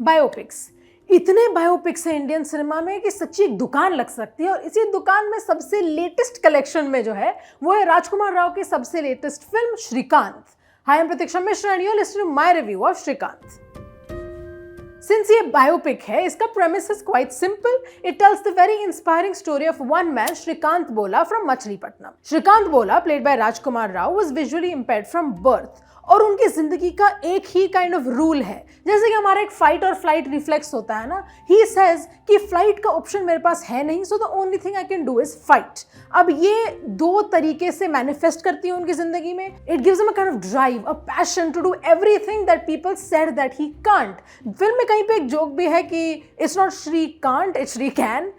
Biopics. इतने biopics हैं Indian cinema में कि सच्ची एक दुकान लग सकती है, और इसी दुकान में सबसे लेटेस्ट कलेक्शन में जो है वो है राजकुमार राव की सबसे latest film Srikanth. Hi, I am Pratiksha Mishra and you are listening to my review of Srikanth. Since ये बायोपिक है, इसका premise is quite simple. It tells the very inspiring story of one man, Shrikant Bola from Machilipatnam. Shrikant Bola, played by Rajkumar Rao, was visually impaired from birth. और उनकी जिंदगी का एक ही kind of rule है, जैसे कि हमारा एक फाइट और फ्लाइट रिफ्लेक्स होता है ना। ही सेज कि फ्लाइट का ऑप्शन मेरे पास है नहीं, so the only thing I can do is fight. अब ये दो तरीके से मैनिफेस्ट करती है उनकी जिंदगी में। It gives him a kind of drive, a passion to do everything that people said that he can't. Film में कहीं पे एक जोक भी है कि it's not Shri can't, it's Shri can.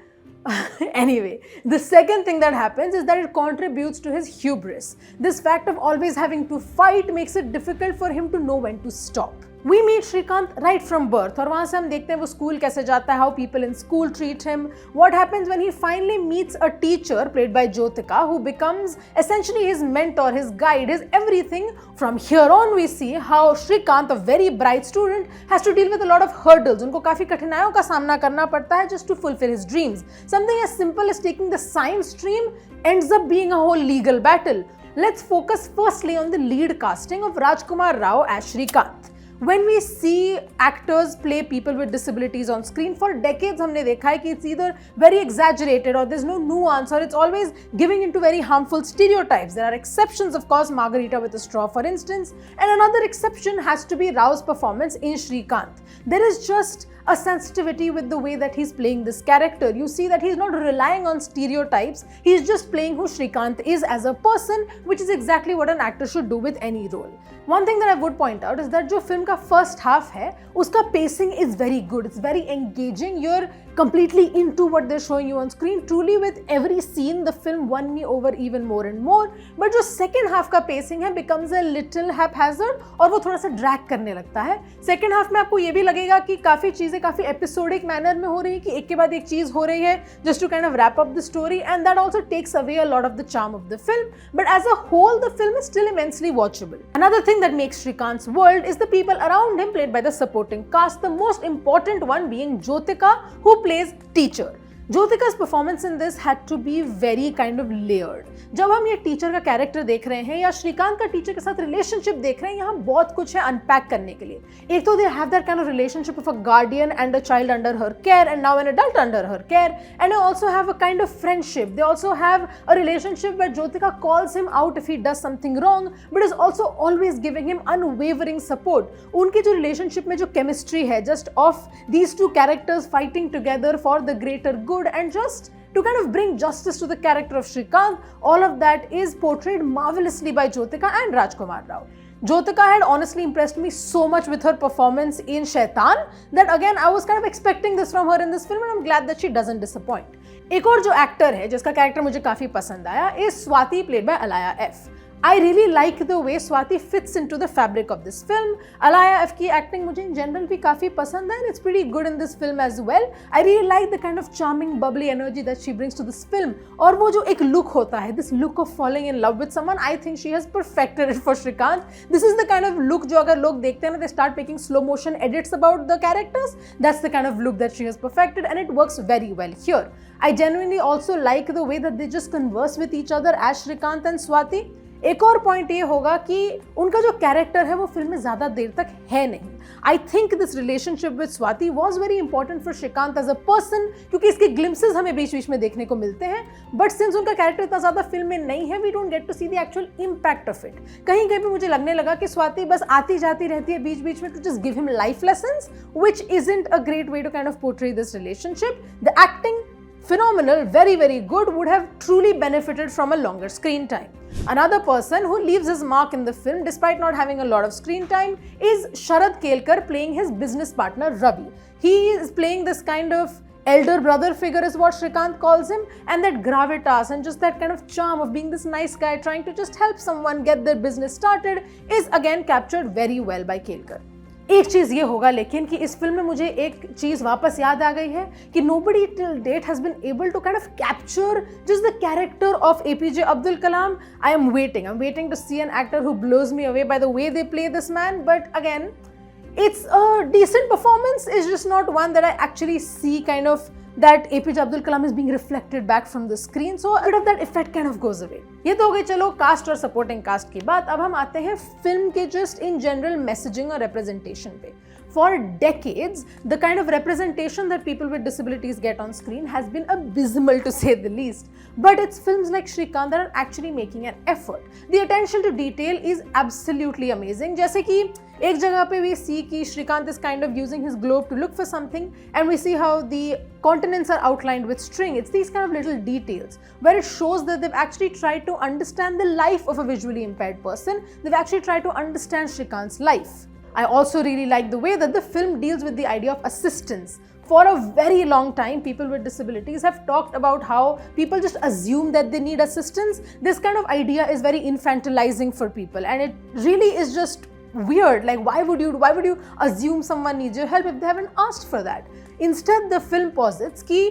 Anyway, the second thing that happens is that it contributes to his hubris. This fact of always having to fight makes it difficult for him to know when to stop. We meet Shrikant right from birth, और वहाँ से हम देखते हैं वो school कैसे जाता है, how people in school treat him, what happens when he finally meets a teacher played by Jyotika who becomes essentially his mentor, his guide, his everything. From here on we see how Shrikant, a very bright student, has to deal with a lot of hurdles. उनको काफी कठिनाइयों का सामना करना पड़ता है just to fulfill his dreams. Something as simple as taking the science stream ends up being a whole legal battle. Let's focus firstly on the lead casting of Rajkumar Rao as Shrikant. When we see actors play people with disabilities on screen, for decades हमने देखा है कि it's either very exaggerated or there's no nuance, or it's always giving into very harmful stereotypes. There are exceptions, of course, Margarita with a Straw for instance, and another exception has to be Rao's performance in Shrikant. There is just a sensitivity with the way that he's playing this character. You see that he's not relying on stereotypes, he's just playing who Shrikant is as a person, which is exactly what an actor should do with any role. One thing that I would point out is that जो film का first half है, उसका pacing is very good, it's very engaging, you're completely into what they're showing you on screen. Truly with every scene the film won me over even more and more. But जो second half का pacing है becomes a little haphazard, और वो थोड़ा सा drag करने लगता है। Second half में आपको ये भी लगेगा कि काफ़ी चीज़ें काफ़ी episodic manner में हो रही है, कि एक के बाद एक चीज़ हो रही है just to kind of wrap up the story, and that also takes away a lot of the charm of the film. But as a whole the film is still immensely watchable. Another thing that makes Shrikant's world is the people around him, played by the supporting cast, the most important one being Jyotika, who plays teacher. Jyotika's performance in this had to be very kind of layered. जब हम ये teacher का character देख रहे हैं या श्रीकांत का teacher के साथ रिलेशनशिप देख रहे हैं, यहाँ बहुत कुछ है अनपैक करने के लिए। एक तो they have that kind of relationship of a guardian and a child under her care, and now an adult under her care, and they also have a kind of friendship. They also have a relationship where Jyotika calls him out if he does something wrong, but is also always giving him unwavering support. उनकी जो relationship में जो chemistry है, just of these two characters fighting together for the greater good and just to kind of bring justice to the character of Shrikant, all of that is portrayed marvelously by Jyotika and Rajkumar Rao. Jyotika had honestly impressed me so much with her performance in Shaitan that again I was kind of expecting this from her in this film, and I'm glad that she doesn't disappoint. एक और जो actor है जिसका character मुझे काफी पसंद आया is Swati, played by Alaya F. I really like the way Swati fits into the fabric of this film. Alaya F की acting मुझे in general भी काफ़ी पसंद है, and it's pretty good in this film as well. I really like the kind of charming, bubbly energy that she brings to this film. और वो जो एक look होता है, this look of falling in love with someone, I think she has perfected it for Shrikant. This is the kind of look जो अगर लोग देखते हैं ना, they start making slow motion edits about the characters. That's the kind of look that she has perfected, and it works very well here. I genuinely also like the way that they just converse with each other as Shrikant and Swati. एक और point ये होगा कि उनका जो character है वो film में ज़्यादा देर तक है नहीं। I think this relationship with Swati was very important for Srikanth as a person, क्योंकि इसके ग्लिम्सेस हमें बीच बीच में देखने को मिलते हैं, बट सिंस उनका कैरेक्टर इतना ज़्यादा फिल्म में नहीं है, we don't get to see the actual impact of it. कहीं कहीं पे मुझे लगने लगा कि स्वाति बस आती जाती रहती है बीच बीच में to just give him life lessons, which isn't a great way to kind of portray this relationship. The acting phenomenal, very very good, would have truly benefited from a longer screen time. Another person who leaves his mark in the film despite not having a lot of screen time is Sharad Kelkar, playing his business partner Ravi. He is playing this kind of elder brother figure is what Shrikant calls him, and that gravitas and just that kind of charm of being this nice guy trying to just help someone get their business started is again captured very well by Kelkar. एक चीज़ ये होगा लेकिन कि इस film में मुझे एक चीज़ वापस याद आ गई है कि nobody till date has been able to kind of capture just the character of APJ Abdul Kalam. I'm waiting to see an actor who blows me away by the way they play this man, but again It's a decent performance, it's just not one that I actually see kind of that APJ Abdul Kalam is being reflected back from the screen, so a bit of that effect kind of goes away. ये तो हो गई चलो cast और supporting cast की बात. अब हम आते हैं फिल्म के जस्ट इन जनरल मैसेजिंग और रिप्रेजेंटेशन पे. For decades, the kind of representation that people with disabilities get on screen has been abysmal to say the least. But it's films like Shrikant that are actually making an effort. The attention to detail is absolutely amazing. जैसे कि एक जगह पे we see कि Shrikant is kind of using his globe to look for something, and we see how the continents are outlined with string. It's these kind of little details where it shows that they've actually tried to understand the life of a visually impaired person. They've actually tried to understand Shrikant's life. I also really like the way that the film deals with the idea of assistance. For a very long time, people with disabilities have talked about how people just assume that they need assistance. This kind of idea is very infantilizing for people, and it really is just weird. Like, why would you assume someone needs your help if they haven't asked for that? Instead, the film posits कि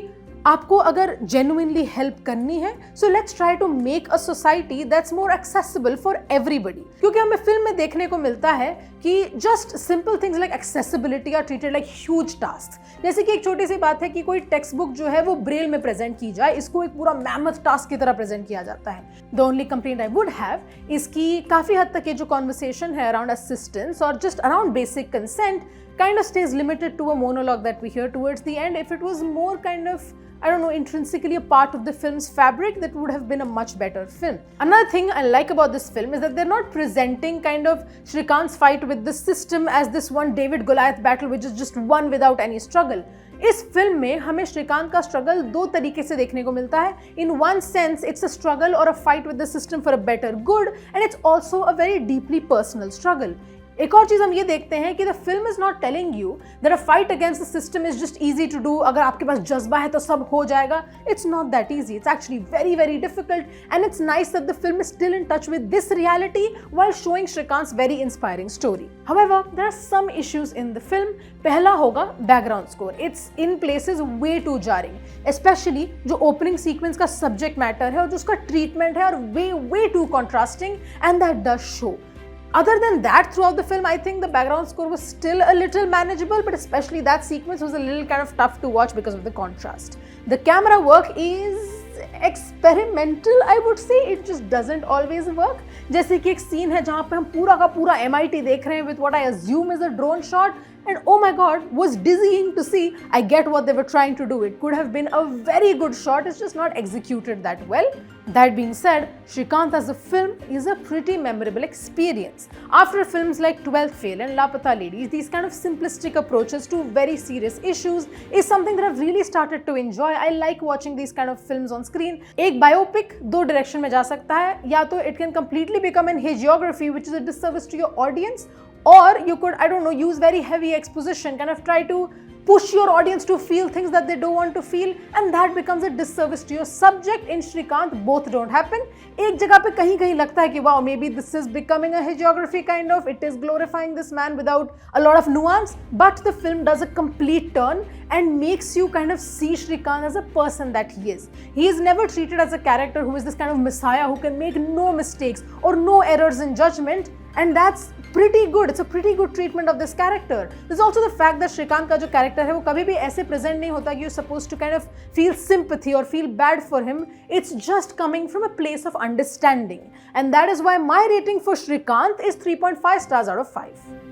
आपको अगर genuinely help करनी है, so let's try to make a society that's more accessible for everybody. क्योंकि हमें film में देखने को मिलता है कि just simple things like accessibility are treated like huge tasks. जैसे कि एक छोटी सी बात है कि कोई टेक्स्ट बुक जो है वो ब्रेल में प्रेजेंट की जाए, इसको एक पूरा मैमथ टास्क की तरह प्रेजेंट किया जाता है. The only complaint I would have is कि काफ़ी हद तक ये जो conversation है around assistance or just around basic consent kind of stays limited to a monologue that we hear towards the end. If it was more kind of, I don't know, intrinsically a part of the film's fabric, that would have been a much better film. Another thing I like about this film is that they're not presenting kind of Shrikant's fight with the system as this one David Goliath battle which is just won without any struggle. इस film में हमें श्रीकांत का struggle दो तरीके से देखने को मिलता है. In one sense it's a struggle और a fight with the system for a better good, and it's also a very deeply personal struggle. एक और चीज हम ये देखते हैं कि the film is not telling you that a fight against the system is just easy to do. अगर आपके पास जज्बा है तो सब हो जाएगा. It's not that easy. It's actually very very difficult, and it's nice that the film is still in touch with this reality while showing Srikanth's very inspiring story. However there are some issues in the film. पहला होगा background score. It's in places way too jarring, specially जो opening sequence का subject matter है और जो उसका treatment है, और way too contrasting, and that does show. Other than that, throughout the film, I think the background score was still a little manageable, but especially that sequence was a little kind of tough to watch because of the contrast. The camera work is experimental, I would say. It just doesn't always work. जैसे कि एक scene है जहाँ पे हम पूरा का पूरा MIT देख रहे हैं with what I assume is a drone shot, and oh my god, was dizzying to see. I get what they were trying to do. It could have been a very good shot, it's just not executed that well. That being said, Shrikant as a film is a pretty memorable experience. After films like 12th Fail and Lapata Ladies, these kind of simplistic approaches to very serious issues is something that I've really started to enjoy. I like watching these kind of films on screen. एक biopic दो direction में जा सकता है. या तो it can completely become an hagiography, which is a disservice to your audience, or you could, I don't know, use very heavy exposition, kind of try to push your audience to feel things that they don't want to feel, and that becomes a disservice to your subject. In Shrikant, both don't happen. एक जगह पे कहीं कहीं लगता है कि wow, maybe this is becoming a hagiography kind of, it is glorifying this man without a lot of nuance, but the film does a complete turn and makes you kind of see Shrikant as a person that he is. He is never treated as a character who is this kind of messiah who can make no mistakes or no errors in judgment, and that's pretty good. It's a pretty good treatment of this character. There's also the fact that Shrikant का जो character है वो कभी भी ऐसे present नहीं होता कि you're supposed to kind of feel sympathy or feel bad for him. It's just coming from a place of understanding, and that is why my rating for Shrikant is 3.5 stars out of 5.